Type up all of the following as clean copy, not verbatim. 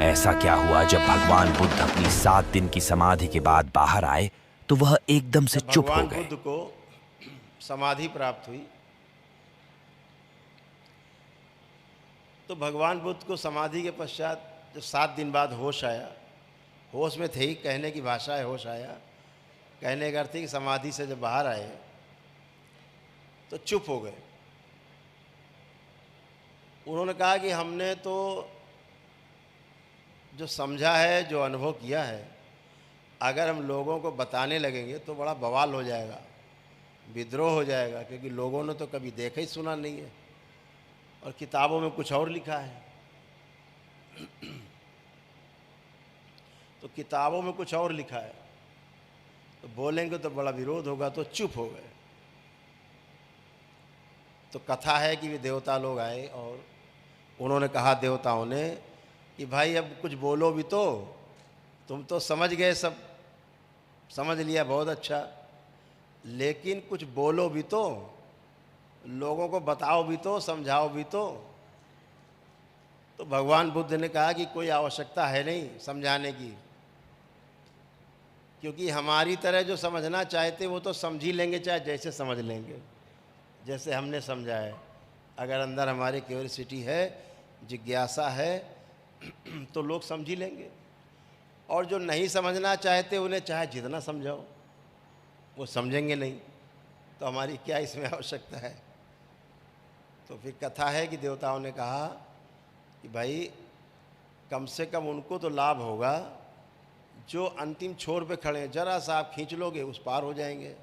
ऐसा क्या हुआ जब भगवान बुद्ध अपनी 7 दिन की समाधि के बाद बाहर आए तो वह एकदम से जब चुप हो भगवान गए। बुद्ध को समाधि प्राप्त हुई तो भगवान बुद्ध को समाधि के पश्चात जब 7 दिन बाद होश आया, होश में थे ही, कहने की भाषा है होश आया, कहने का अर्थ है कि समाधि से जब बाहर आए तो चुप हो गए। उन्होंने कहा कि हमने तो जो समझा है, जो अनुभव किया है, अगर हम लोगों को बताने लगेंगे तो बड़ा बवाल हो जाएगा, विद्रोह हो जाएगा, क्योंकि लोगों ने तो कभी देखा ही सुना नहीं है और किताबों में कुछ और लिखा है। तो किताबों में कुछ और लिखा है तो बोलेंगे तो बड़ा विरोध होगा, तो चुप हो गए। तो कथा है कि वे देवता लोग आए और उन्होंने कहा देवताओं ने कि भाई अब कुछ बोलो भी तो, तुम तो समझ गए, सब समझ लिया, बहुत अच्छा, लेकिन कुछ बोलो भी तो, लोगों को बताओ भी तो, समझाओ भी तो। तो भगवान बुद्ध ने कहा कि कोई आवश्यकता है नहीं समझाने की, क्योंकि हमारी तरह जो समझना चाहते वो तो समझ ही लेंगे, चाहे जैसे समझ लेंगे, जैसे हमने समझा है। अगर अंदर हमारी क्यूरियोसिटी है, जिज्ञासा है, तो लोग समझ ही लेंगे। और जो नहीं समझना चाहते उन्हें चाहे जितना समझाओ वो समझेंगे नहीं, तो हमारी क्या इसमें आवश्यकता है। तो फिर कथा है कि देवताओं ने कहा कि भाई कम से कम उनको तो लाभ होगा जो अंतिम छोर पे खड़े हैं, जरा सा आप खींच लोगे उस पार हो जाएंगे।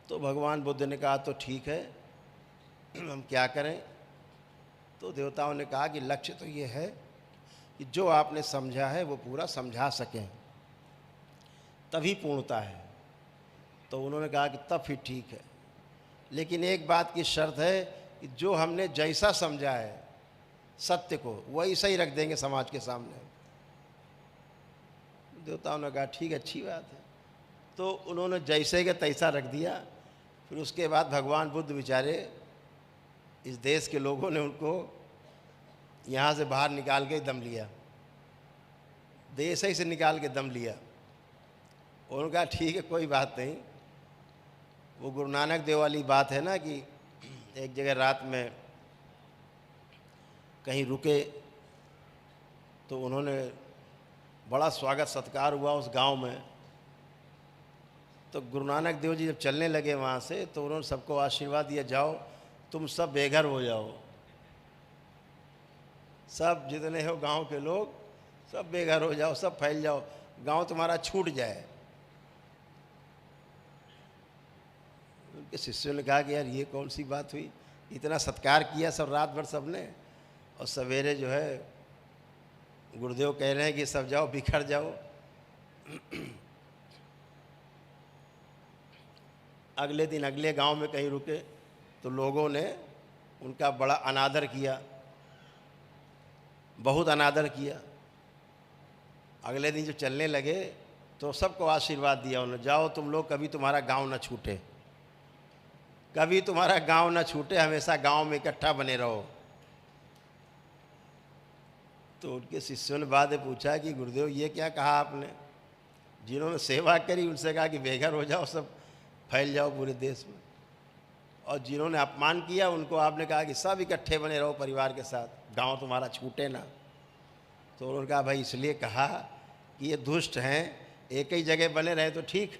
तो भगवान बुद्ध ने कहा तो ठीक है, हम क्या करें। तो देवताओं ने कहा कि लक्ष्य तो ये है कि जो आपने समझा है वो पूरा समझा सकें, तभी पूर्णता है। तो उन्होंने कहा कि तब फिर ठीक है, लेकिन एक बात की शर्त है कि जो हमने जैसा समझा है सत्य को, वही सही रख देंगे समाज के सामने। देवताओं ने कहा ठीक है, अच्छी बात है। तो उन्होंने जैसे के तैसा रख दिया। फिर उसके बाद भगवान बुद्ध बेचारे, इस देश के लोगों ने उनको यहाँ से बाहर निकाल के दम लिया, देश ही से निकाल के दम लिया। उन्होंने कहा ठीक है, कोई बात नहीं। वो गुरु नानक देव वाली बात है ना कि एक जगह रात में कहीं रुके तो उन्होंने बड़ा स्वागत सत्कार हुआ उस गांव में। तो गुरु नानक देव जी जब चलने लगे वहाँ से तो उन्होंने सबको आशीर्वाद दिया, जाओ तुम सब बेघर हो जाओ, सब जितने हो गांव के लोग सब बेघर हो जाओ, सब फैल जाओ, गांव तुम्हारा छूट जाए। उनके शिष्यों ने कहा कि यार ये कौन सी बात हुई, इतना सत्कार किया सब रात भर सबने, और सवेरे जो है गुरुदेव कह रहे हैं कि सब जाओ बिखर जाओ। अगले दिन अगले गांव में कहीं रुके तो लोगों ने उनका बड़ा अनादर किया, बहुत अनादर किया। अगले दिन जब चलने लगे तो सबको आशीर्वाद दिया उन्होंने, जाओ तुम लोग, कभी तुम्हारा गांव न छूटे, कभी तुम्हारा गांव न छूटे, हमेशा गांव में इकट्ठा बने रहो। तो उनके शिष्यों ने बाद में पूछा कि गुरुदेव ये क्या कहा आपने। जिन्होंने सेवा करी उनसे कहा कि बेघर हो जाओ, सब फैल जाओ पूरे देश में, और जिन्होंने अपमान किया उनको आपने कहा कि सब इकट्ठे बने रहो परिवार के साथ, गांव तुम्हारा छूटे ना। तो उन्होंने कहा भाई इसलिए कहा कि ये दुष्ट हैं, एक ही जगह बने रहे तो ठीक।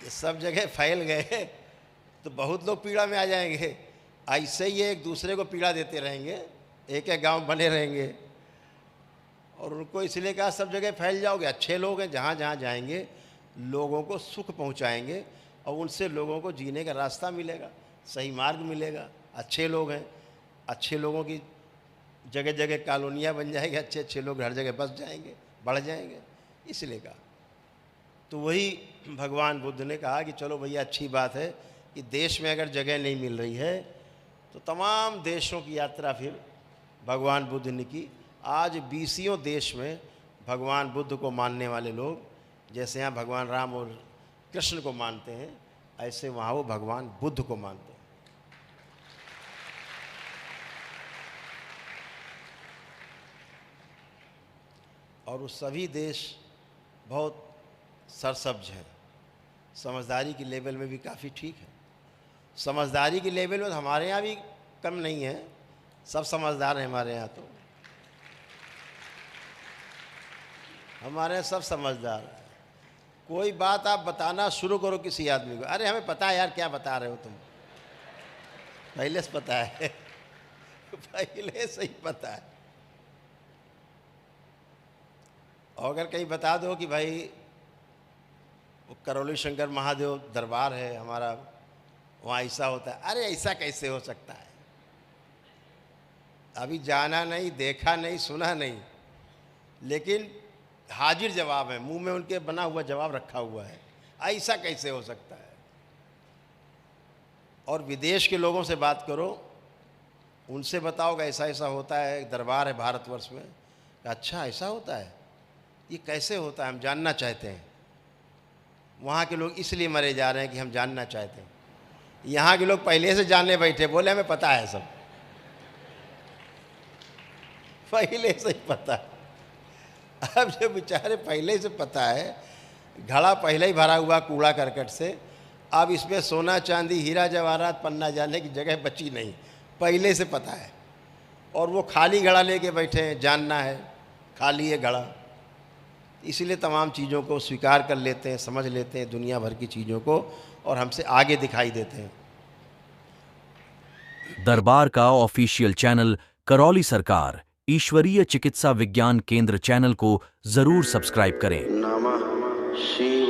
ये सब जगह फैल गए तो बहुत लोग पीड़ा में आ जाएंगे। ऐसे ही एक दूसरे को पीड़ा देते रहेंगे, एक एक गांव बने रहेंगे। और उनको इसलिए कहा सब जगह फैल जाओगे, अच्छे लोग हैं, जहाँ जहाँ जाएंगे लोगों को सुख पहुँचाएंगे और उनसे लोगों को जीने का रास्ता मिलेगा, सही मार्ग मिलेगा। अच्छे लोग हैं, अच्छे लोगों की जगह जगह कॉलोनियाँ बन जाएंगे, अच्छे अच्छे लोग हर जगह बस जाएंगे, बढ़ जाएंगे, इसलिए कहा। तो वही भगवान बुद्ध ने कहा कि चलो भैया अच्छी बात है कि देश में अगर जगह नहीं मिल रही है तो तमाम देशों की यात्रा फिर भगवान बुद्ध ने की। आज 20 देश में भगवान बुद्ध को मानने वाले लोग, जैसे यहाँ भगवान राम और कृष्ण को मानते हैं, ऐसे वहाँ वो भगवान बुद्ध को मानते हैं। और वो सभी देश बहुत सरसब्ज हैं, समझदारी की लेवल में भी काफ़ी ठीक है। समझदारी की लेवल में तो हमारे यहाँ भी कम नहीं है, सब समझदार हैं हमारे यहाँ। तो हमारे यहाँ सब समझदार हैं। कोई बात आप बताना शुरू करो किसी आदमी को, अरे हमें पता है यार क्या बता रहे हो तुम, पहले से पता है पहले से ही पता है। और अगर कहीं बता दो कि भाई वो करौली शंकर महादेव दरबार है हमारा, वहाँ ऐसा होता है, अरे ऐसा कैसे हो सकता है, अभी जाना नहीं, देखा नहीं, सुना नहीं, लेकिन हाजिर जवाब है, मुंह में उनके बना हुआ जवाब रखा हुआ है, ऐसा कैसे हो सकता है। और विदेश के लोगों से बात करो, उनसे बताओगे ऐसा ऐसा होता है, दरबार है भारतवर्ष में, अच्छा ऐसा होता है, ये कैसे होता है, हम जानना चाहते हैं। वहाँ के लोग इसलिए मरे जा रहे हैं कि हम जानना चाहते हैं। यहाँ के लोग पहले से जानने बैठे, बोले हमें पता है सब, पहले से ही पता है। अब जो बेचारे पहले से पता है, घड़ा पहले ही भरा हुआ कूड़ा करकट से, अब इसमें सोना चांदी हीरा जवाहरात पन्ना जाने की जगह बची नहीं, पहले से पता है। और वो खाली घड़ा लेके बैठे हैं, जानना है खाली है घड़ा, इसलिए तमाम चीज़ों को स्वीकार कर लेते हैं, समझ लेते हैं दुनिया भर की चीज़ों को, और हमसे आगे दिखाई देते हैं। दरबार का ऑफिशियल चैनल करौली सरकार ईश्वरीय चिकित्सा विज्ञान केंद्र चैनल को जरूर सब्सक्राइब करें। नमः शिवाय।